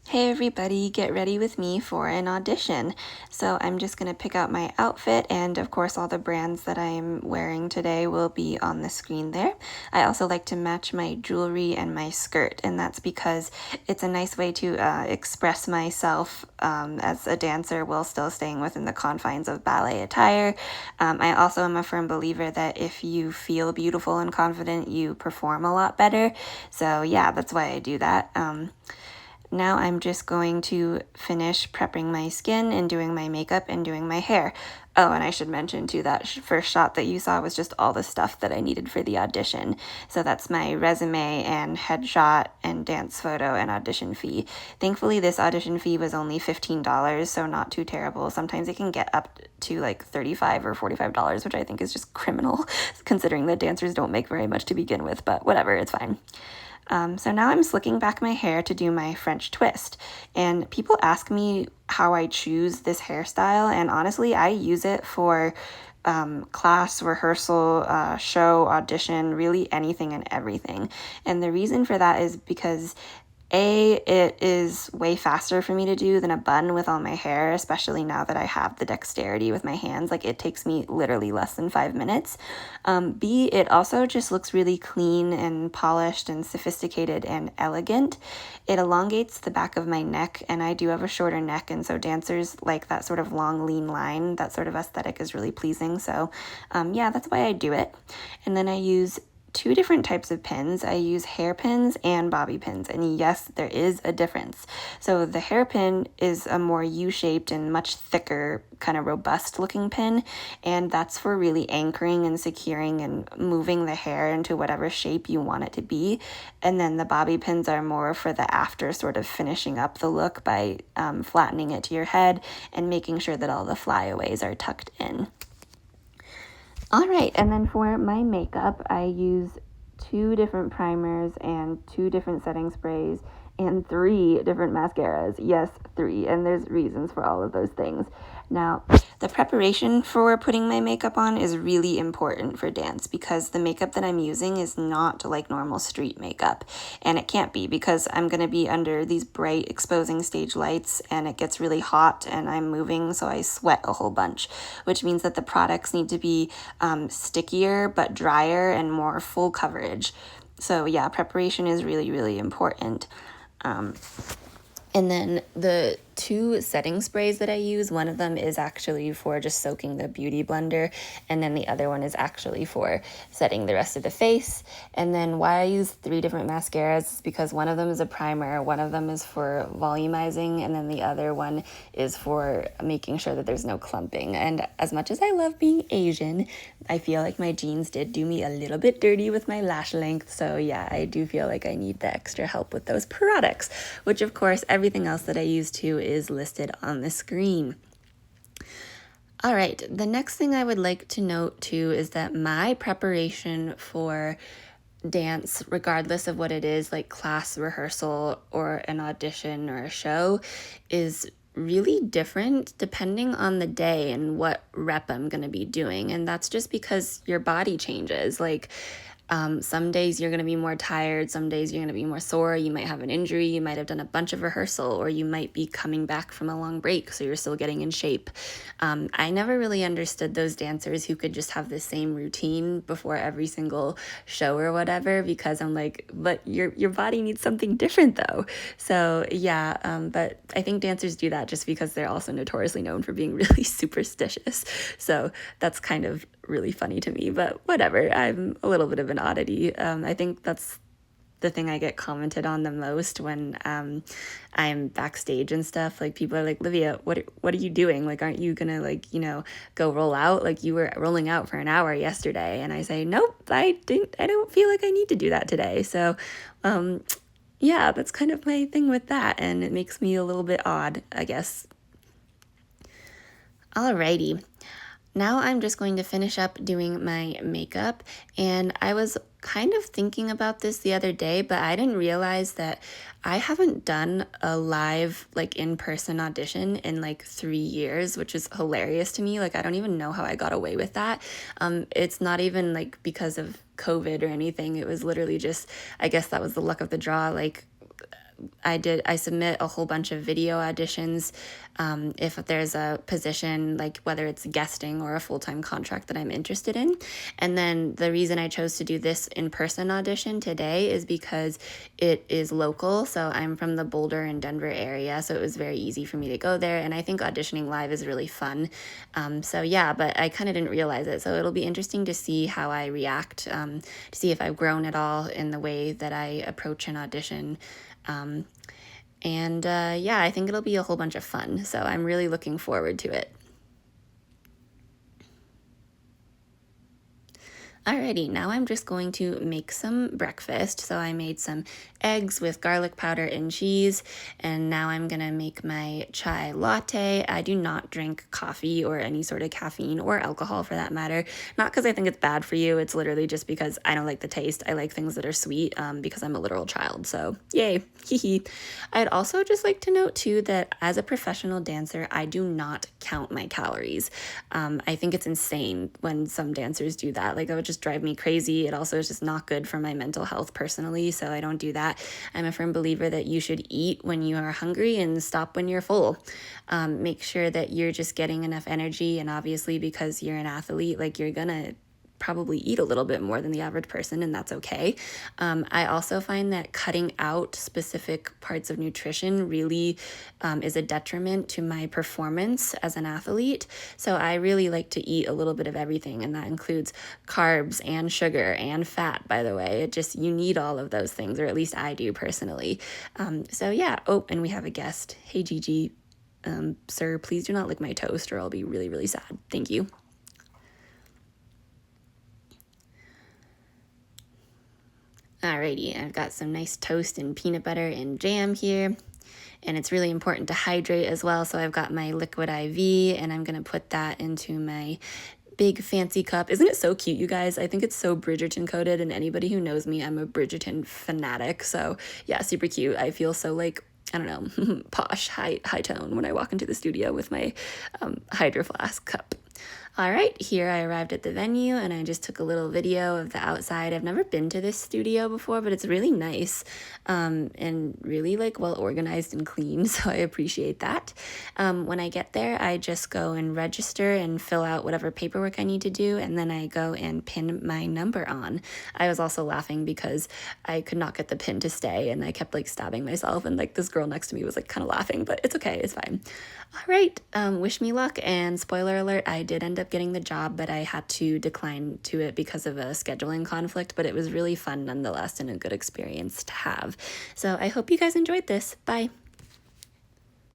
Hey everybody, get ready with me for an audition. So I'm just going to pick out my outfit, and of course all the brands that I'm wearing today will be on the screen there. I also like to match my jewelry and my skirt, and that's because it's a nice way to express myself as a dancer while still staying within the confines of ballet attire. I also am a firm believer that if you feel beautiful and confident, you perform a lot better. So yeah, that's why I do that. Now I'm just going to finish prepping my skin and doing my makeup and doing my hair. Oh, and I should mention too, that first shot that you saw was just all the stuff that I needed for the audition. So that's my resume and headshot and dance photo and audition fee. Thankfully, this audition fee was only $15, so not too terrible. Sometimes it can get up to like $35 or $45, which I think is just criminal considering that dancers don't make very much to begin with, but whatever, it's fine. So now I'm slicking back my hair to do my French twist. And people ask me how I choose this hairstyle, and honestly, I use it for class, rehearsal, show, audition, really anything and everything. And the reason for that is because it is way faster for me to do than a bun with all my hair, especially now that I have the dexterity with my hands. Like, it takes me literally less than 5 minutes. B, it also just looks really clean and polished and sophisticated and elegant. It elongates the back of my neck, and I do have a shorter neck, and so dancers like that sort of long, lean line. That sort of aesthetic is really pleasing. So yeah, that's why I do it. And then I use two different types of pins. I use hairpins and bobby pins, and yes, there is a difference. So the hairpin is a more U-shaped and much thicker, kind of robust looking pin, and that's for really anchoring and securing and moving the hair into whatever shape you want it to be. And then the bobby pins are more for the after, sort of finishing up the look by flattening it to your head and making sure that all the flyaways are tucked in. All right, and then for my makeup, I use 2 different primers and 2 different setting sprays and 3 different mascaras. Yes, 3, and there's reasons for all of those things. Now, the preparation for putting my makeup on is really important for dance because the makeup that I'm using is not like normal street makeup, and it can't be because I'm going to be under these bright exposing stage lights, and it gets really hot and I'm moving, so I sweat a whole bunch, which means that the products need to be stickier but drier and more full coverage. So yeah, preparation is really, really important. And then the 2 setting sprays that I use, one of them is actually for just soaking the beauty blender, and then the other one is actually for setting the rest of the face. And then why I use 3 different mascaras is because one of them is a primer, one of them is for volumizing, and then the other one is for making sure that there's no clumping. And as much as I love being Asian, I feel like my genes did do me a little bit dirty with my lash length, so yeah, I do feel like I need the extra help with those products, which of course everything else that I use too is listed on the screen. All right, the next thing I would like to note too is that my preparation for dance, regardless of what it is, like class, rehearsal, or an audition or a show, is really different depending on the day and what rep I'm going to be doing. And that's just because your body changes. Like, some days you're going to be more tired, some days you're going to be more sore, you might have an injury, you might have done a bunch of rehearsal, or you might be coming back from a long break, so you're still getting in shape. I never really understood those dancers who could just have the same routine before every single show or whatever, because I'm like, but your body needs something different though. So yeah, but I think dancers do that just because they're also notoriously known for being really superstitious. So that's kind of really funny to me, but whatever. I'm a little bit of an oddity. I think that's the thing I get commented on the most when I'm backstage and stuff. Like, people are like, Livia, what are you doing? Like, aren't you gonna, like, go roll out? Like, you were rolling out for an hour yesterday. And I say, nope, I don't feel like I need to do that today. So yeah, that's kind of my thing with that, and it makes me a little bit odd, I guess. Alrighty. Now I'm just going to finish up doing my makeup, and I was kind of thinking about this the other day, but I didn't realize that I haven't done a live, like, in-person audition in like 3 years, which is hilarious to me. Like, I don't even know how I got away with that. It's not even like because of COVID or anything. It was literally just, I guess that was the luck of the draw. Like, I submit a whole bunch of video auditions if there's a position, like whether it's guesting or a full-time contract that I'm interested in. And then the reason I chose to do this in-person audition today is because it is local. So I'm from the Boulder and Denver area, so it was very easy for me to go there. And I think auditioning live is really fun. So yeah, but I kind of didn't realize it. So it'll be interesting to see how I react, to see if I've grown at all in the way that I approach an audition. Yeah, I think it'll be a whole bunch of fun. So I'm really looking forward to it. Alrighty, now I'm just going to make some breakfast. So I made some eggs with garlic powder and cheese, and now I'm gonna make my chai latte. I do not drink coffee or any sort of caffeine or alcohol for that matter. Not because I think it's bad for you, it's literally just because I don't like the taste. I like things that are sweet because I'm a literal child, so yay, hee. I'd also just like to note too that as a professional dancer, I do not count my calories. I think it's insane when some dancers do that. Like, it would just drive me crazy. It also is just not good for my mental health personally, so I don't do that. I'm a firm believer that you should eat when you are hungry and stop when you're full. Make sure that you're just getting enough energy, and obviously because you're an athlete, like, you're gonna probably eat a little bit more than the average person, and that's okay. I also find that cutting out specific parts of nutrition really is a detriment to my performance as an athlete. So I really like to eat a little bit of everything, and that includes carbs and sugar and fat, by the way. You need all of those things, or at least I do personally. So yeah. Oh, and we have a guest. Hey, Gigi. Sir, please do not lick my toast or I'll be really, really sad. Thank you. Alrighty, I've got some nice toast and peanut butter and jam here. And it's really important to hydrate as well. So I've got my liquid IV and I'm gonna put that into my big fancy cup. Isn't it so cute, you guys? I think it's so Bridgerton coded, and anybody who knows me, I'm a Bridgerton fanatic. So yeah, super cute. I feel so like, I don't know, posh, high tone when I walk into the studio with my Hydro Flask cup. All right, here I arrived at the venue and I just took a little video of the outside. I've never been to this studio before, but it's really nice and really like well organized and clean, so I appreciate that. When I get there, I just go and register and fill out whatever paperwork I need to do, and then I go and pin my number on. I was also laughing because I could not get the pin to stay and I kept like stabbing myself, and like this girl next to me was like kind of laughing, but it's okay, it's fine. All right, wish me luck, and spoiler alert, I did end up getting the job, but I had to decline to it because of a scheduling conflict, but it was really fun nonetheless and a good experience to have. So I hope you guys enjoyed this. Bye.